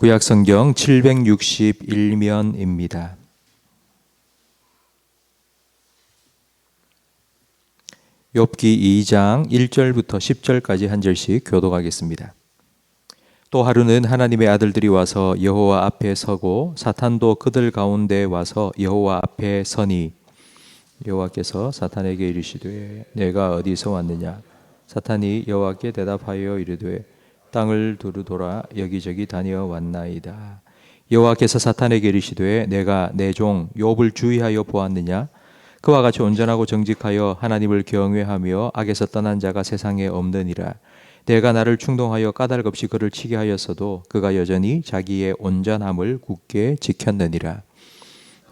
구약성경 761면입니다. 욥기 2장 1절부터 10절까지 한 절씩 교독하겠습니다. 또 하루는 하나님의 아들들이 와서 여호와 앞에 서고 사탄도 그들 가운데 와서 여호와 앞에 서니 여호와께서 사탄에게 이르시되 내가 어디서 왔느냐? 사탄이 여호와께 대답하여 이르되 땅을 두루 돌아 여기저기 다녀왔나이다. 여호와께서 사탄에게 이르시되 내가 내 종 욥을 주의하여 보았느냐? 그와 같이 온전하고 정직하여 하나님을 경외하며 악에서 떠난 자가 세상에 없느니라. 내가 나를 충동하여 까닭 없이 그를 치게 하였어도 그가 여전히 자기의 온전함을 굳게 지켰느니라.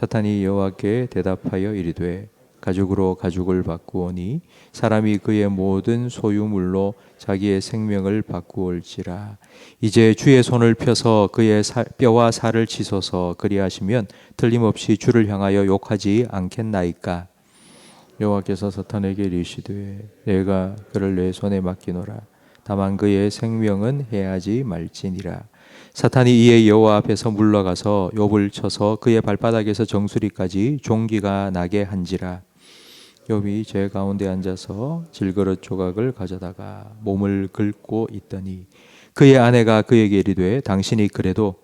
사탄이 여호와께 대답하여 이르되 가죽으로 가죽을 바꾸오니 사람이 그의 모든 소유물로 자기의 생명을 바꾸올지라. 이제 주의 손을 펴서 그의 뼈와 살을 치소서. 그리하시면 틀림없이 주를 향하여 욕하지 않겠나이까. 여호와께서 사탄에게 이르시되 내가 그를 내 손에 맡기노라. 다만 그의 생명은 해하지 말지니라. 사탄이 이에 여호와 앞에서 물러가서 욥을 쳐서 그의 발바닥에서 정수리까지 종기가 나게 한지라. 욥이 제 가운데 앉아서 질그릇 조각을 가져다가 몸을 긁고 있더니 그의 아내가 그에게 이르되 당신이 그래도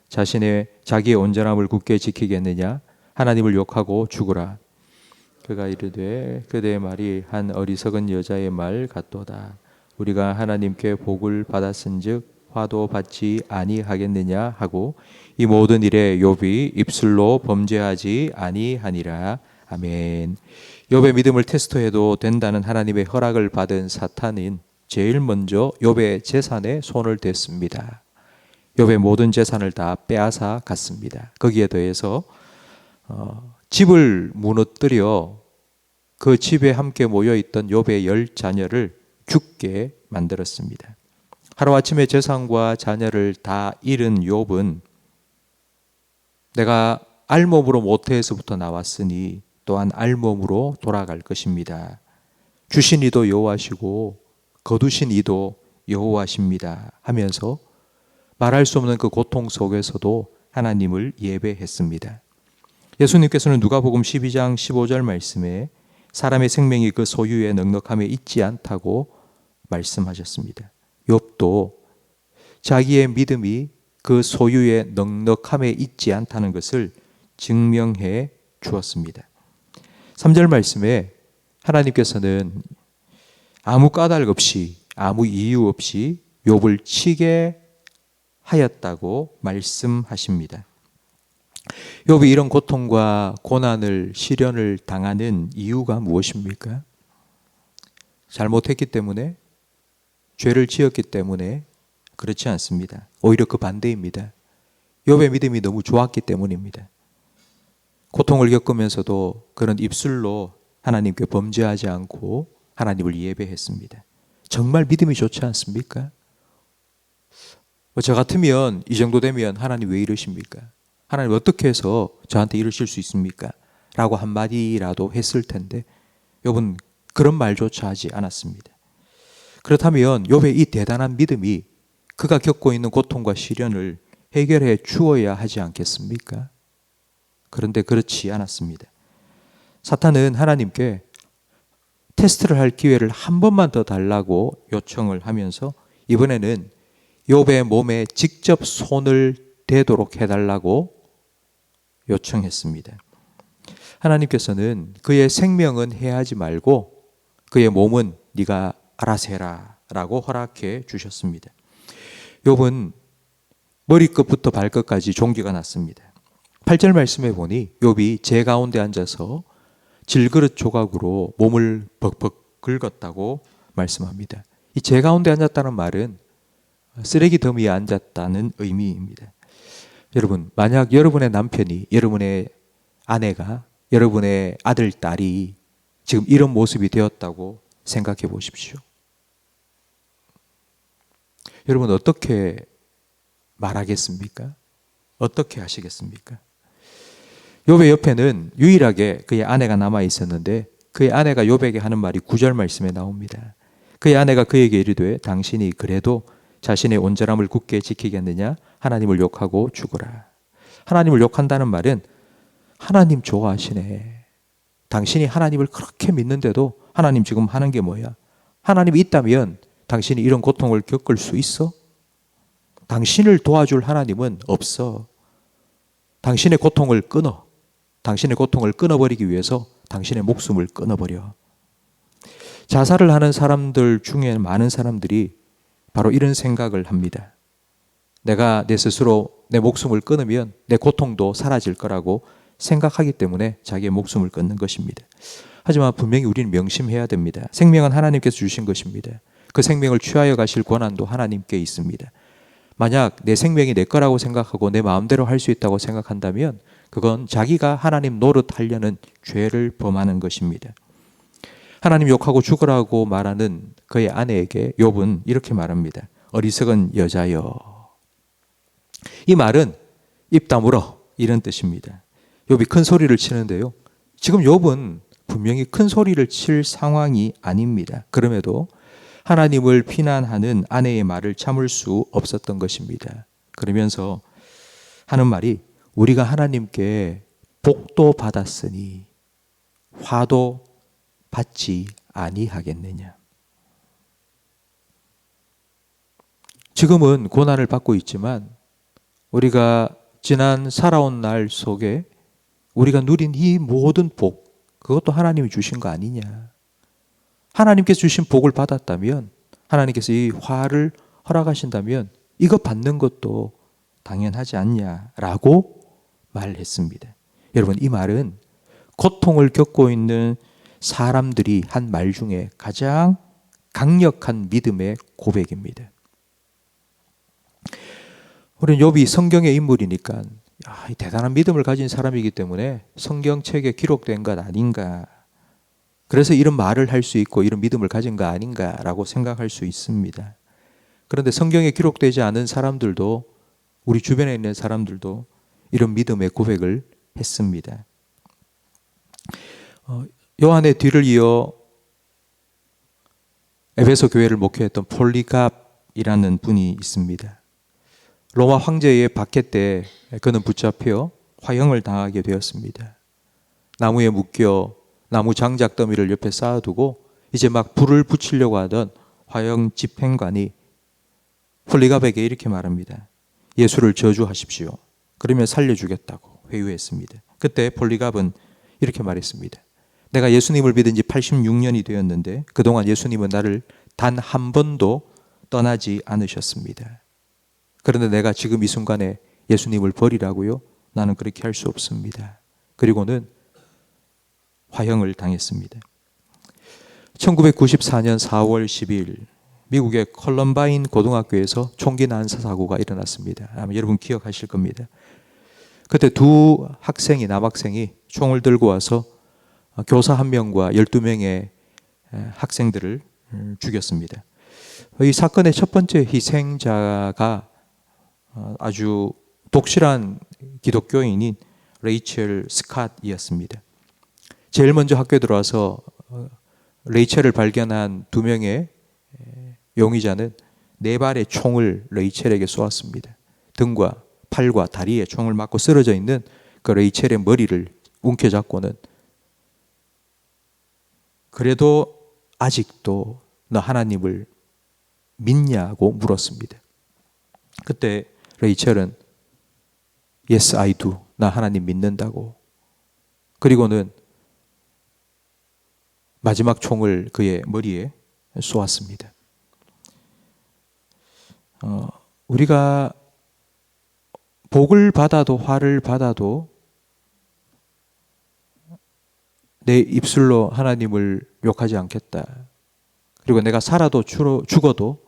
자기의 온전함을 굳게 지키겠느냐? 하나님을 욕하고 죽으라. 그가 이르되 그대의 말이 한 어리석은 여자의 말 같도다. 우리가 하나님께 복을 받았은즉 화도 받지 아니하겠느냐 하고 이 모든 일에 욥이 입술로 범죄하지 아니하니라. 아멘. 욥의 믿음을 테스트해도 된다는 하나님의 허락을 받은 사탄은 제일 먼저 욥의 재산에 손을 댔습니다. 욥의 모든 재산을 다 빼앗아 갔습니다. 거기에 더해서 집을 무너뜨려 그 집에 함께 모여있던 욥의 10자녀를 죽게 만들었습니다. 하루아침에 재산과 자녀를 다 잃은 욥은 내가 알몸으로 모태에서부터 나왔으니 또한 알몸으로 돌아갈 것입니다. 주신 이도 여호와시고 거두신 이도 여호와십니다 하면서 말할 수 없는 그 고통 속에서도 하나님을 예배했습니다. 예수님께서는 누가복음 12장 15절 말씀에 사람의 생명이 그 소유의 넉넉함에 있지 않다고 말씀하셨습니다. 욥도 자기의 믿음이 그 소유의 넉넉함에 있지 않다는 것을 증명해 주었습니다. 3절 말씀에 하나님께서는 아무 까닭 없이 아무 이유 없이 욥을 치게 하였다고 말씀하십니다. 욥이 이런 고통과 고난을 시련을 당하는 이유가 무엇입니까? 잘못했기 때문에? 죄를 지었기 때문에? 그렇지 않습니다. 오히려 그 반대입니다. 욥의 믿음이 너무 좋았기 때문입니다. 고통을 겪으면서도 그런 입술로 하나님께 범죄하지 않고 하나님을 예배했습니다. 정말 믿음이 좋지 않습니까? 저 같으면 이 정도 되면 하나님 왜 이러십니까? 하나님 어떻게 해서 저한테 이러실 수 있습니까? 라고 한마디라도 했을 텐데 욥은 그런 말조차 하지 않았습니다. 그렇다면 욥의 이 대단한 믿음이 그가 겪고 있는 고통과 시련을 해결해 주어야 하지 않겠습니까? 그런데 그렇지 않았습니다. 사탄은 하나님께 테스트를 할 기회를 한 번만 더 달라고 요청을 하면서 이번에는 욥의 몸에 직접 손을 대도록 해달라고 요청했습니다. 하나님께서는 그의 생명은 해하지 말고 그의 몸은 네가 알아서 해라 라고 허락해 주셨습니다. 욥은 머리끝부터 발끝까지 종기가 났습니다. 8절 말씀에 보니 욥이 제 가운데 앉아서 질그릇 조각으로 몸을 벅벅 긁었다고 말씀합니다. 이 제 가운데 앉았다는 말은 쓰레기 더미에 앉았다는 의미입니다. 여러분, 만약 여러분의 남편이, 여러분의 아내가, 여러분의 아들, 딸이 지금 이런 모습이 되었다고 생각해 보십시오. 여러분 어떻게 말하겠습니까? 어떻게 하시겠습니까? 욥의 옆에는 유일하게 그의 아내가 남아 있었는데 그의 아내가 욥에게 하는 말이 9절 말씀에 나옵니다. 그의 아내가 그에게 이르되 당신이 그래도 자신의 온전함을 굳게 지키겠느냐? 하나님을 욕하고 죽어라. 하나님을 욕한다는 말은 하나님 좋아하시네. 당신이 하나님을 그렇게 믿는데도 하나님 지금 하는 게 뭐야? 하나님이 있다면 당신이 이런 고통을 겪을 수 있어? 당신을 도와줄 하나님은 없어. 당신의 고통을 끊어. 당신의 고통을 끊어버리기 위해서 당신의 목숨을 끊어버려. 자살을 하는 사람들 중에 많은 사람들이 바로 이런 생각을 합니다. 내가 내 스스로 내 목숨을 끊으면 내 고통도 사라질 거라고 생각하기 때문에 자기의 목숨을 끊는 것입니다. 하지만 분명히 우리는 명심해야 됩니다. 생명은 하나님께서 주신 것입니다. 그 생명을 취하여 가실 권한도 하나님께 있습니다. 만약 내 생명이 내 거라고 생각하고 내 마음대로 할 수 있다고 생각한다면 그건 자기가 하나님 노릇하려는 죄를 범하는 것입니다. 하나님 욕하고 죽으라고 말하는 그의 아내에게 욥은 이렇게 말합니다. 어리석은 여자여. 이 말은 입 다물어 이런 뜻입니다. 욥이 큰 소리를 치는데요. 지금 욥은 분명히 큰 소리를 칠 상황이 아닙니다. 그럼에도 하나님을 비난하는 아내의 말을 참을 수 없었던 것입니다. 그러면서 하는 말이 우리가 하나님께 복도 받았으니 화도 받지 아니하겠느냐. 지금은 고난을 받고 있지만 우리가 지난 살아온 날 속에 우리가 누린 이 모든 복, 그것도 하나님이 주신 거 아니냐. 하나님께서 주신 복을 받았다면, 하나님께서 이 화를 허락하신다면 이거 받는 것도 당연하지 않냐라고 말했습니다. 여러분, 이 말은 고통을 겪고 있는 사람들이 한 말 중에 가장 강력한 믿음의 고백입니다. 우리는 욥이 성경의 인물이니까 대단한 믿음을 가진 사람이기 때문에 성경책에 기록된 것 아닌가, 그래서 이런 말을 할 수 있고 이런 믿음을 가진 거 아닌가라고 생각할 수 있습니다. 그런데 성경에 기록되지 않은 사람들도, 우리 주변에 있는 사람들도 이런 믿음의 고백을 했습니다. 요한의 뒤를 이어 에베소 교회를 목회했던 폴리갑이라는 분이 있습니다. 로마 황제의 박해 때 그는 붙잡혀 화형을 당하게 되었습니다. 나무에 묶여 나무 장작 더미를 옆에 쌓아두고 이제 막 불을 붙이려고 하던 화형 집행관이 폴리갑에게 이렇게 말합니다. 예수를 저주하십시오. 그러면 살려주겠다고 회유했습니다. 그때 폴리갑은 이렇게 말했습니다. 내가 예수님을 믿은 지 86년이 되었는데 그동안 예수님은 나를 단 한 번도 떠나지 않으셨습니다. 그런데 내가 지금 이 순간에 예수님을 버리라고요? 나는 그렇게 할 수 없습니다. 그리고는 화형을 당했습니다. 1994년 4월 10일 미국의 컬럼바인 고등학교에서 총기 난사 사고가 일어났습니다. 아마 여러분 기억하실 겁니다. 그때 두 학생이, 남학생이 총을 들고 와서 교사 1명과 12명의 학생들을 죽였습니다. 이 사건의 첫 번째 희생자가 아주 독실한 기독교인인 레이첼 스캇이었습니다. 제일 먼저 학교에 들어와서 레이첼을 발견한 2명의 용의자는 4발의 총을 레이첼에게 쏘았습니다. 등과 팔과 다리에 총을 맞고 쓰러져 있는 그 레이첼의 머리를 움켜잡고는 그래도 아직도 너 하나님을 믿냐고 물었습니다. 그때 레이첼은 Yes, I do. 나 하나님 믿는다고. 그리고는 마지막 총을 그의 머리에 쏘았습니다. 우리가 복을 받아도 화를 받아도 내 입술로 하나님을 욕하지 않겠다. 그리고 내가 살아도 죽어도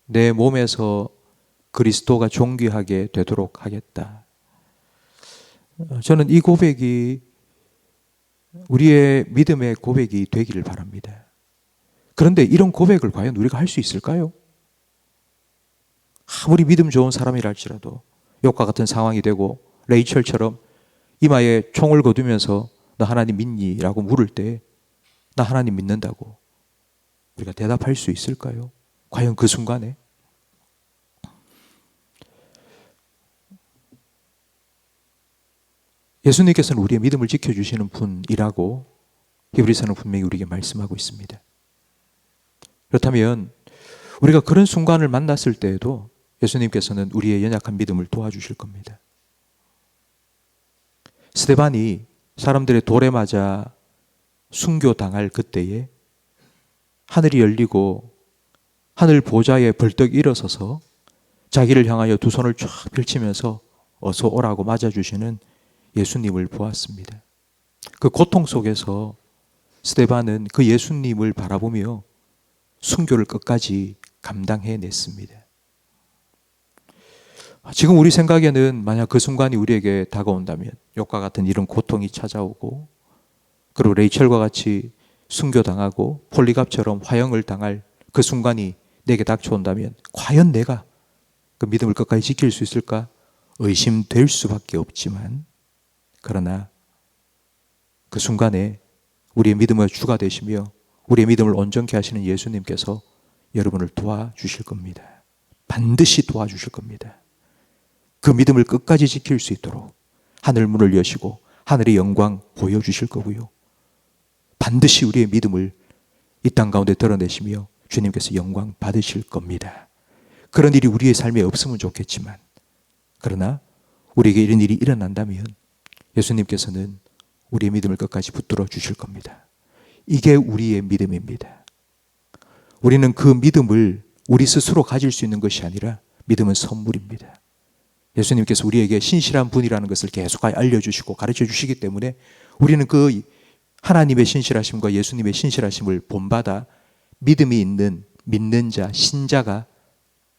내 몸에서 그리스도가 존귀하게 되도록 하겠다. 저는 이 고백이 우리의 믿음의 고백이 되기를 바랍니다. 그런데 이런 고백을 과연 우리가 할 수 있을까요? 아무리 믿음 좋은 사람이라 할지라도 욥과 같은 상황이 되고 레이첼처럼 이마에 총을 거두면서 너 하나님 믿니? 라고 물을 때 나 하나님 믿는다고 우리가 대답할 수 있을까요? 과연 그 순간에? 예수님께서는 우리의 믿음을 지켜주시는 분이라고 히브리서는 분명히 우리에게 말씀하고 있습니다. 그렇다면 우리가 그런 순간을 만났을 때에도 예수님께서는 우리의 연약한 믿음을 도와주실 겁니다. 스데반이 사람들의 돌에 맞아 순교당할 그때에 하늘이 열리고 하늘 보좌에 벌떡 일어서서 자기를 향하여 두 손을 쫙 펼치면서 어서 오라고 맞아주시는 예수님을 보았습니다. 그 고통 속에서 스데반은 그 예수님을 바라보며 순교를 끝까지 감당해냈습니다. 지금 우리 생각에는 만약 그 순간이 우리에게 다가온다면 욕과 같은 이런 고통이 찾아오고 그리고 레이첼과 같이 순교당하고 폴리갑처럼 화형을 당할 그 순간이 내게 닥쳐온다면 과연 내가 그 믿음을 끝까지 지킬 수 있을까? 의심될 수밖에 없지만 그러나 그 순간에 우리의 믿음의 주가 되시며 우리의 믿음을 온전케 하시는 예수님께서 여러분을 도와주실 겁니다. 반드시 도와주실 겁니다. 그 믿음을 끝까지 지킬 수 있도록 하늘 문을 여시고 하늘의 영광 보여주실 거고요. 반드시 우리의 믿음을 이 땅 가운데 드러내시며 주님께서 영광 받으실 겁니다. 그런 일이 우리의 삶에 없으면 좋겠지만 그러나 우리에게 이런 일이 일어난다면 예수님께서는 우리의 믿음을 끝까지 붙들어 주실 겁니다. 이게 우리의 믿음입니다. 우리는 그 믿음을 우리 스스로 가질 수 있는 것이 아니라 믿음은 선물입니다. 예수님께서 우리에게 신실한 분이라는 것을 계속 알려주시고 가르쳐 주시기 때문에 우리는 그 하나님의 신실하심과 예수님의 신실하심을 본받아 믿음이 있는 믿는 자, 신자가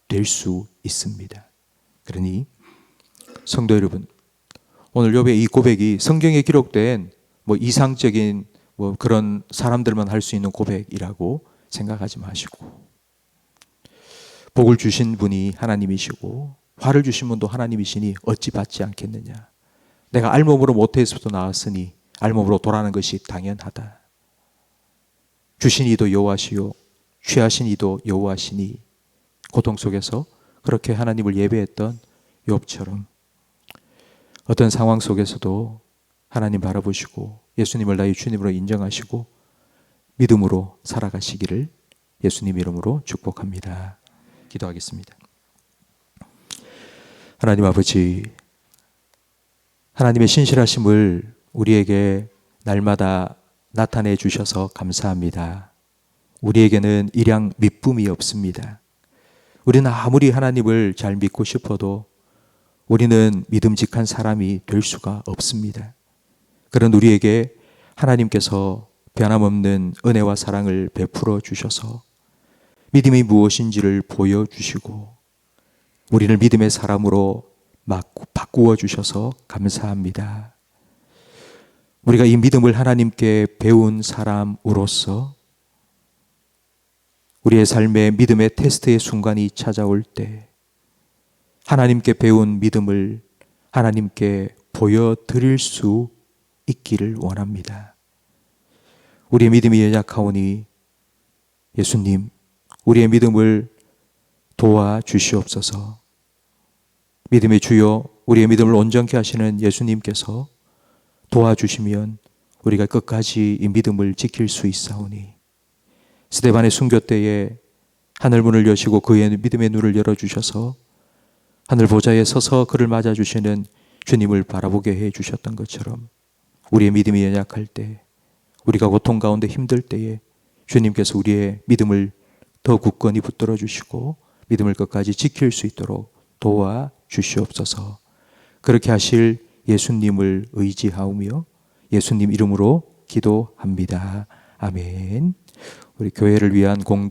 될 수 있습니다. 그러니 성도 여러분, 오늘 욥의 이 고백이 성경에 기록된 이상적인 그런 사람들만 할 수 있는 고백이라고 생각하지 마시고 복을 주신 분이 하나님이시고 화를 주신 분도 하나님이시니 어찌 받지 않겠느냐. 내가 알몸으로 모태에서부터 나왔으니 알몸으로 돌아가는 것이 당연하다. 주신 이도 여호와시요 취하신 이도 여호와시니 고통 속에서 그렇게 하나님을 예배했던 욥처럼 어떤 상황 속에서도 하나님 바라보시고 예수님을 나의 주님으로 인정하시고 믿음으로 살아가시기를 예수님 이름으로 축복합니다. 기도하겠습니다. 하나님 아버지, 하나님의 신실하심을 우리에게 날마다 나타내 주셔서 감사합니다. 우리에게는 일양 믿음이 없습니다. 우리는 아무리 하나님을 잘 믿고 싶어도 우리는 믿음직한 사람이 될 수가 없습니다. 그런 우리에게 하나님께서 변함없는 은혜와 사랑을 베풀어 주셔서 믿음이 무엇인지를 보여주시고 우리를 믿음의 사람으로 바꾸어 주셔서 감사합니다. 우리가 이 믿음을 하나님께 배운 사람으로서 우리의 삶에 믿음의 테스트의 순간이 찾아올 때 하나님께 배운 믿음을 하나님께 보여드릴 수 있기를 원합니다. 우리의 믿음이 연약하오니 예수님, 우리의 믿음을 도와주시옵소서. 믿음의 주여, 우리의 믿음을 온전케 하시는 예수님께서 도와주시면 우리가 끝까지 이 믿음을 지킬 수 있사오니 스데반의 순교 때에 하늘문을 여시고 그의 믿음의 눈을 열어주셔서 하늘 보좌에 서서 그를 맞아주시는 주님을 바라보게 해주셨던 것처럼 우리의 믿음이 연약할 때, 우리가 고통 가운데 힘들 때에 주님께서 우리의 믿음을 더 굳건히 붙들어 주시고 믿음을 끝까지 지킬 수 있도록 도와주시옵소서. 그렇게 하실 예수님을 의지하오며 예수님 이름으로 기도합니다. 아멘. 우리 교회를 위한 공동